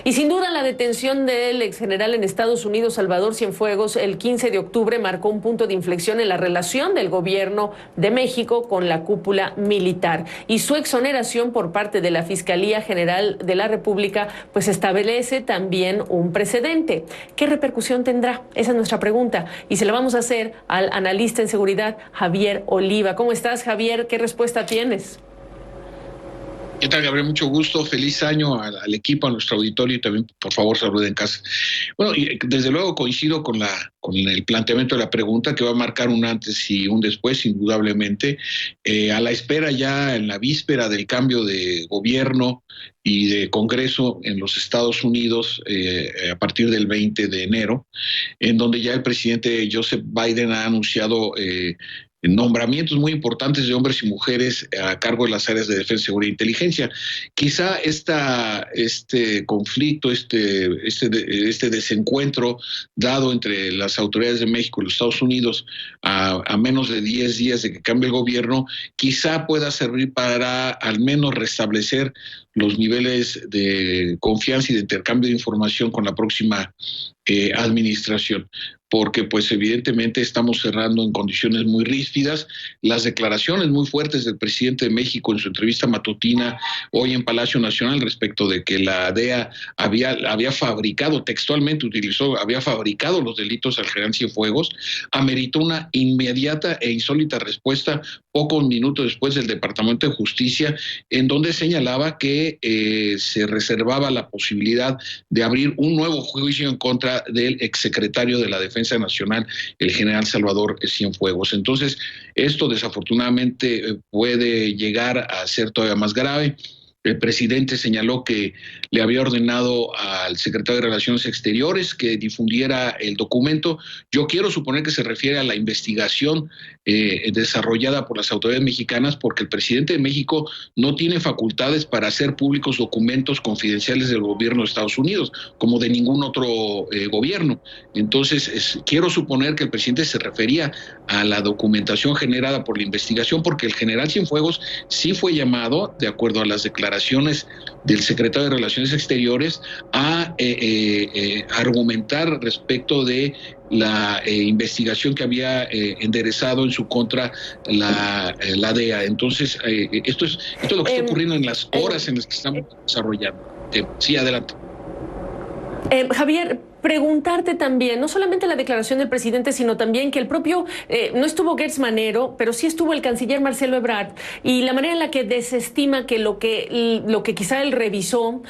Y sin duda la detención del ex general en Estados Unidos, Salvador Cienfuegos, el 15 de octubre marcó un punto de inflexión en la relación del gobierno de México con la cúpula militar. Y su exoneración por parte de la Fiscalía General de la República pues establece también un precedente. ¿Qué repercusión tendrá? Esa es nuestra pregunta y se la vamos a hacer al analista en seguridad Javier Oliva. ¿Cómo estás, Javier? ¿Qué respuesta tienes? ¿Qué tal, Gabriel? Mucho gusto. Feliz año al equipo, a nuestro auditorio y también, por favor, saluden en casa. Bueno, y desde luego coincido con el planteamiento de la pregunta que va a marcar un antes y un después, indudablemente, a la espera ya en la víspera del cambio de gobierno y de Congreso en los Estados Unidos a partir del 20 de enero, en donde ya el presidente Joseph Biden ha anunciado nombramientos muy importantes de hombres y mujeres a cargo de las áreas de defensa, seguridad e inteligencia. Quizá este conflicto, este desencuentro dado entre las autoridades de México y los Estados Unidos a menos de 10 días de que cambie el gobierno, quizá pueda servir para al menos restablecer los niveles de confianza y de intercambio de información con la próxima administración, porque pues evidentemente estamos cerrando en condiciones muy ríspidas. Las declaraciones muy fuertes del presidente de México en su entrevista matutina hoy en Palacio Nacional respecto de que la DEA había fabricado, textualmente había fabricado los delitos al general Cienfuegos, ameritó una inmediata e insólita respuesta pocos minutos después del Departamento de Justicia, en donde señalaba que se reservaba la posibilidad de abrir un nuevo juicio en contra del exsecretario de la Defensa Nacional, el general Salvador Cienfuegos. Entonces, esto desafortunadamente puede llegar a ser todavía más grave. El presidente señaló que le había ordenado al secretario de Relaciones Exteriores que difundiera el documento. Yo quiero suponer que se refiere a la investigación desarrollada por las autoridades mexicanas, porque el presidente de México no tiene facultades para hacer públicos documentos confidenciales del gobierno de Estados Unidos, como de ningún otro gobierno. Entonces, quiero suponer que el presidente se refería a la documentación generada por la investigación, porque el general Cienfuegos sí fue llamado, de acuerdo a las declaraciones del secretario de Relaciones Exteriores, a argumentar respecto de la investigación que había enderezado en su contra la DEA. Entonces, esto es lo que está ocurriendo en las horas en las que estamos desarrollando. Sí, adelante. Javier, preguntarte también, no solamente la declaración del presidente, sino también que el propio, no estuvo Gertz Manero, pero sí estuvo el canciller Marcelo Ebrard, y la manera en la que desestima que lo que quizá él revisó,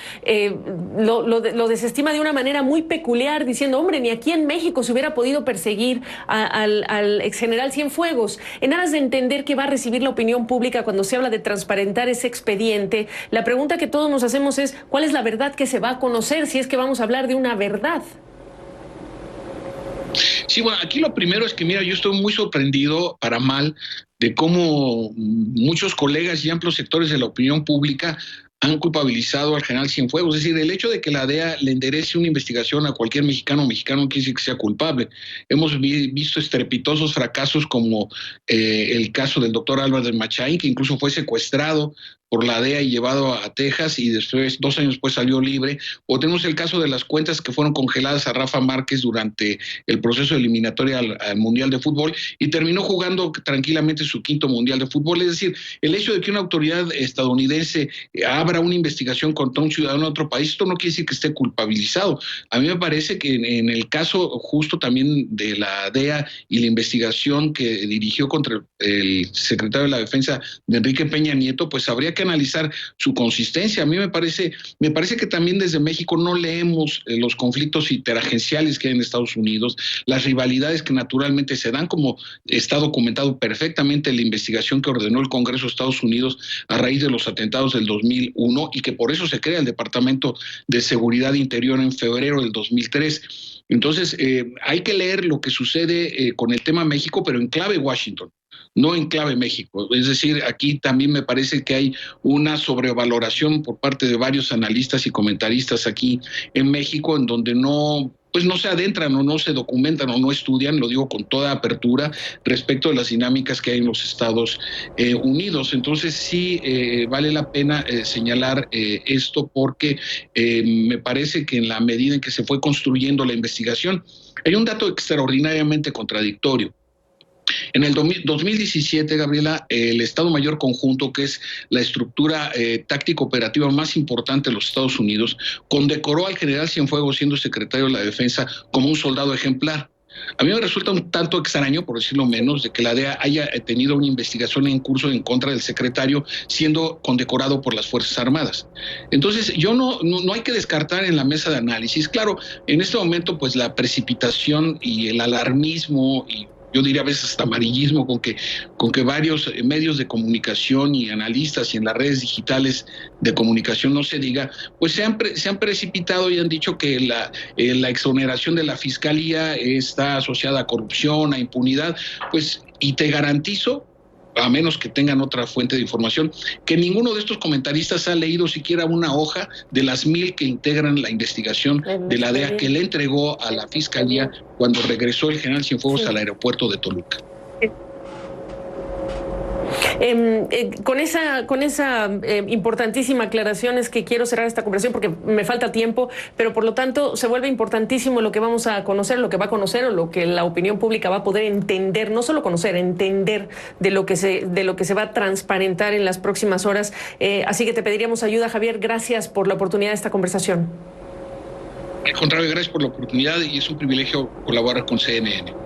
lo desestima de una manera muy peculiar, diciendo, hombre, ni aquí en México se hubiera podido perseguir al exgeneral Cienfuegos. En aras de entender que va a recibir la opinión pública cuando se habla de transparentar ese expediente, la pregunta que todos nos hacemos es, ¿cuál es la verdad que se va a conocer, si es que vamos a hablar de una verdad? Sí, bueno, aquí lo primero es que, mira, yo estoy muy sorprendido, para mal, de cómo muchos colegas y amplios sectores de la opinión pública han culpabilizado al general Cienfuegos. Es decir, el hecho de que la DEA le enderece una investigación a cualquier mexicano no quiere decir que sea culpable. Hemos visto estrepitosos fracasos como el caso del doctor Álvaro Machain, que incluso fue secuestrado por la DEA y llevado a Texas y después, 2 años después, salió libre. O tenemos el caso de las cuentas que fueron congeladas a Rafa Márquez durante el proceso eliminatorio al Mundial de Fútbol y terminó jugando tranquilamente su 5º Mundial de Fútbol. Es decir, el hecho de que una autoridad estadounidense abra una investigación contra un ciudadano de otro país, esto no quiere decir que esté culpabilizado. A mí me parece que en el caso justo también de la DEA y la investigación que dirigió contra el secretario de la Defensa de Enrique Peña Nieto, pues habría que analizar su consistencia. A mí me parece que también desde México no leemos los conflictos interagenciales que hay en Estados Unidos, las rivalidades que naturalmente se dan, como está documentado perfectamente en la investigación que ordenó el Congreso de Estados Unidos a raíz de los atentados del 2001 y que por eso se crea el Departamento de Seguridad Interior en febrero del 2003. Entonces, hay que leer lo que sucede con el tema México, pero en clave Washington, no en clave México. Es decir, aquí también me parece que hay una sobrevaloración por parte de varios analistas y comentaristas aquí en México, en donde no pues no se adentran o no se documentan o no estudian, lo digo con toda apertura, respecto de las dinámicas que hay en los Estados Unidos. Entonces sí vale la pena señalar esto, porque me parece que en la medida en que se fue construyendo la investigación, hay un dato extraordinariamente contradictorio. En el 2017, Gabriela, el Estado Mayor Conjunto, que es la estructura táctico-operativa más importante de los Estados Unidos, condecoró al general Cienfuegos, siendo secretario de la Defensa, como un soldado ejemplar. A mí me resulta un tanto extraño, por decirlo menos, de que la DEA haya tenido una investigación en curso en contra del secretario, siendo condecorado por las Fuerzas Armadas. Entonces, no hay que descartar en la mesa de análisis. Claro, en este momento, pues la precipitación y el alarmismo, y yo diría a veces hasta amarillismo, con que varios medios de comunicación y analistas y en las redes digitales de comunicación, no se diga, pues se han precipitado y han dicho que la exoneración de la Fiscalía está asociada a corrupción, a impunidad, pues, y te garantizo, a menos que tengan otra fuente de información, que ninguno de estos comentaristas ha leído siquiera una hoja de las 1000 que integran la investigación de la DEA que le entregó a la Fiscalía cuando regresó el general Cienfuegos al aeropuerto de Toluca. Con esa importantísima aclaración es que quiero cerrar esta conversación, porque me falta tiempo, pero por lo tanto se vuelve importantísimo lo que vamos a conocer, lo que va a conocer o lo que la opinión pública va a poder entender, no solo conocer, entender de lo que se va a transparentar en las próximas horas. Así que te pediríamos ayuda, Javier. Gracias por la oportunidad de esta conversación. Al contrario, gracias por la oportunidad y es un privilegio colaborar con CNN.